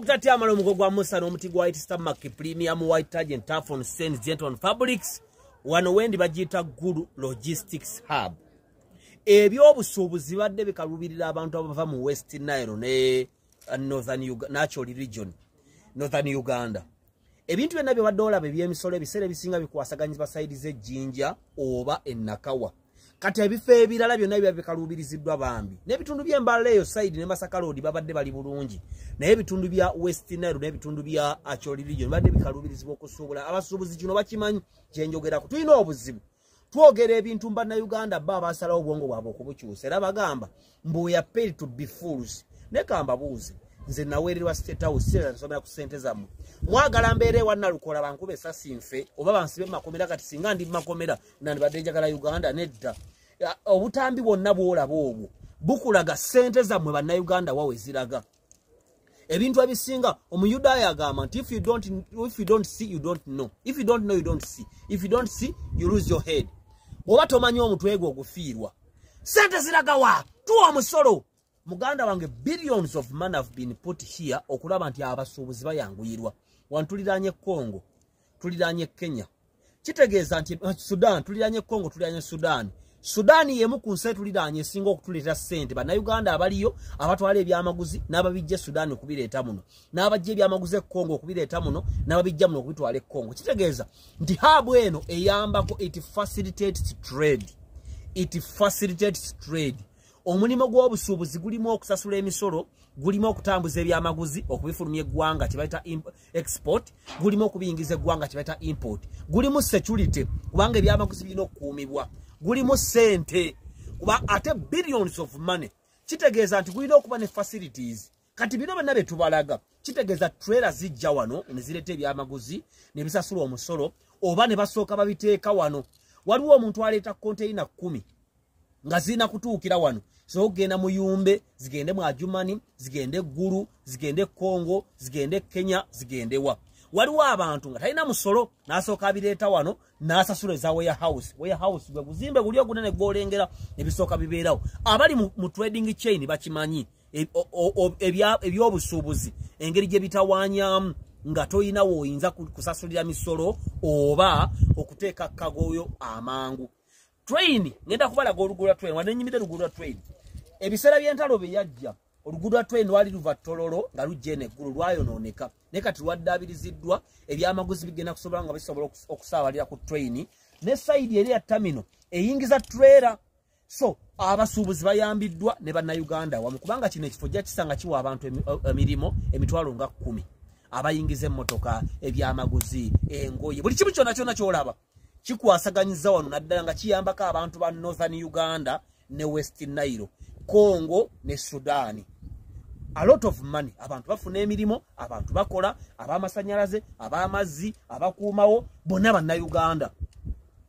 Butati amalo mugogwa Musa n'omuti gwa White Stomach Premium White Agent Tafon Sense Gentle Fabrics wano wendi bagita Gulu Logistics Hub. Ebyobusuubuzi badde bikalubirira abantu abava mu West Nile ne Northern Uganda, natural region, Northern Uganda. Ebintu byonna bye badde olaba eby'emisolo ebiseera ebisinga bikwasaganyizibwa sayidi z'Ejjinja oba Ennakawa. Kati ebifo ebirala byonna biba bikalubiriziddwa bambi. N'ebitundu by'Embala eyo sayidi ne Masaka Road babadde bali bulungi. Naye ebitundu bya West Nile n'ebitundu bya Acholi region badde bikalubirizibwa okusuubula. Abasuubuzi kino bakimanyi kyenjogerako. Tulina obuzibu. Twogera ebintu mba na Uganda baba asalawo obwongo bwabwe okubukyusa. Era bagamba mbu we are paid to be fools. Nekamba buuze. Nze naweererwa State House sera nsomera ku ssente zammwe. Mwagala mbeere wanna lukola bankube essasi nfe oba bansibe mu makomera kati singa ndi mu makomera nandibadde njagala Uganda nedda. Obutambi bwonna bwolaba obwo bukulaga ssente zammwe bannayuganda wawe ziraga. Ebintu ebisinga omuyudaaya agamba nti if you don't see you don't know. If you don't know you don't see. If you don't see you lose your head. Bw'oba tomanyi omutwe gwo ogufiirwa. Ssente ziraga wa? Tuwa omusolo. Muganda wange billions of money have been put here okulaba nti abasuubuzi bayanguyirwa. Wantuliranye Congo, tuliranye Kenya. Kitegeeza nti Sudan, tuliranye Congo, tuliranye Sudan. Sudan yemu ku nsi tuliranye singa okutuleeta ssente. Bannayuganda abaliyo abatwala ebyamaguzi n'ababijja Sudan okubireeta muno. N'abajja ebyamaguzi e Congo okubireeta muno n'ababijja muno okubitwala e Congo. Kitegeeza nti hub eno eyambako it facilitates trade. It facilitates trade. Omulimu gw'obusuubuzi gulimu okusasula emisolo, gulimu okutambuza ebyamaguzi okubifulumya eggwanga kibayita export, gulimu okubiyingiza eggwanga kibayita import, gulimu security kubanga ebyamaguzi birina okukuumibwa, gulimu ssente kuba ate billions of money. Kitegeeza nti gulina okuba ne facilities. Kati bino byonna bye tubalaga kitegeeza trailer zijja wano ne zireeta ebyamaguzi ne bisasula omusolo oba ne basooka babiteeka wano. Waliwo omuntu aleeta container 10 nga zina kutuukira wano. So genda muyumbe, zigende mu Ajumani, zigende Gulu, zigende Congo, zigende Kenya, zigende wa. Waliwo abantu nga talina musolo n'asooka abireeta wano n'asasula eza warehouse. Warehouse gwe buzimbe guli ogunene gw'olengera ebisooka bibeerawo. Abali mu trading chain bakimanyi ebyobusuubuzi engeri gye bitawaanyamu nga toyina woyinza kusasulira misolo oba okuteeka kagoyo amangu. Train ngenda kubalaga oluguudo lwa train wadde nnyimira oluguudo lwa train. Ebiseera by'entalo bye yajja oluguudo lwa train lwali luva Tololo nga lujja eno eggulu lwayonooneka naye kati lwaddaabiriziddwa ebyamaguzi bigenda kusobola nga bisobola okusaabalira ku train ne sayidi eri ya terminal eyingiza trailer. So abasuubuzi bayambiddwa ne bannayuganda wamu kubanga kino ekifo jja kisanga kiwa abantu emirimo emitwalo nga 10 abayingiza emmotoka ebyamaguzi engoye buli kimu kyonna kyonna kyolaba kikwasaganyiza wano naddala nga kiyambako abantu ba Northern Uganda ne West Nile, Congo ne Sudan. A lot of money. Abantu bafuna emirimo, abantu bakola, abamasanyalaze, abamazzi, abakuumawo, bonna bannayuganda.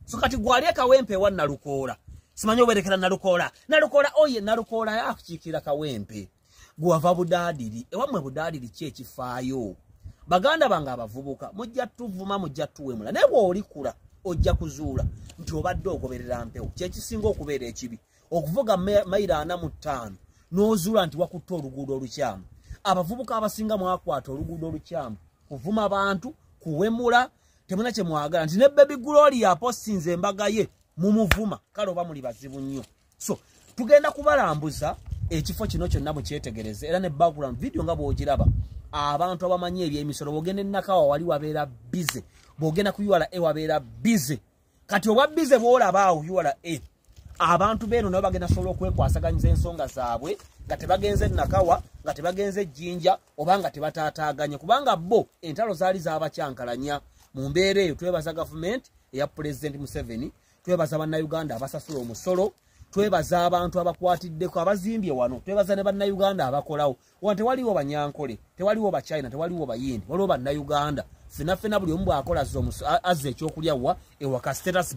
So kati gwali akawempe wa Nalukoola. Simanyi oberekera Nalukoola. Nalukoola oye Nalukoola yakukiikira kawempe. Gwava budaadiri. Ewamwe budaadiri ki ekifaayo? Baganda bange abavubuka mujja tuvuma mujja tuwemula. Naye bw'olikula ojja kuzuula nti obadde ogoberera mpewo. Kyekisinga okubeera ekibi. Okuvuga mayira 45 n'ozuula nti wakutte oluguudo olukyamu. Abavubuka abasinga mwakwata oluguudo olukyamu kuvuma abantu, kuwemula, temuna kye mwagala nti ne Baby Gloria apostinze embaga ye mumuvuma kale oba muli bazibu nnyo. So tugenda kubalambuza ekifo kino kyonna mukyetegereze era ne background video nga bw'ogiraba. Abantu abamanyi eby'emisolo bw'ogenda Nakawa wali wabeera busy, bw'ogenda ku URA wabeera busy. Kati obwa busy bw'olaba awo URA abantu beno nabo bagenda sobola okwekwasaganyiza ensonga zaabwe nga tebagenze Nakawa, nga tebagenze Jinja oba nga tebatataaganye kubanga bo entalo zaali zaabakyankalanya. Mu mbeera eyo twebaza gavumenti eya President Museveni, twebaza bannayuganda abasasula omusolo, twebaza abantu abakwatiddeko abazimbye wano, twebaza ne bannayuganda abakolawo. Tewaliwo Banyankole, tewaliwo Bachina, tewaliwo Bayindi, waliwo bannayuganda. Fena buli omu bw'akola azza ekyokulya wa ewaka status.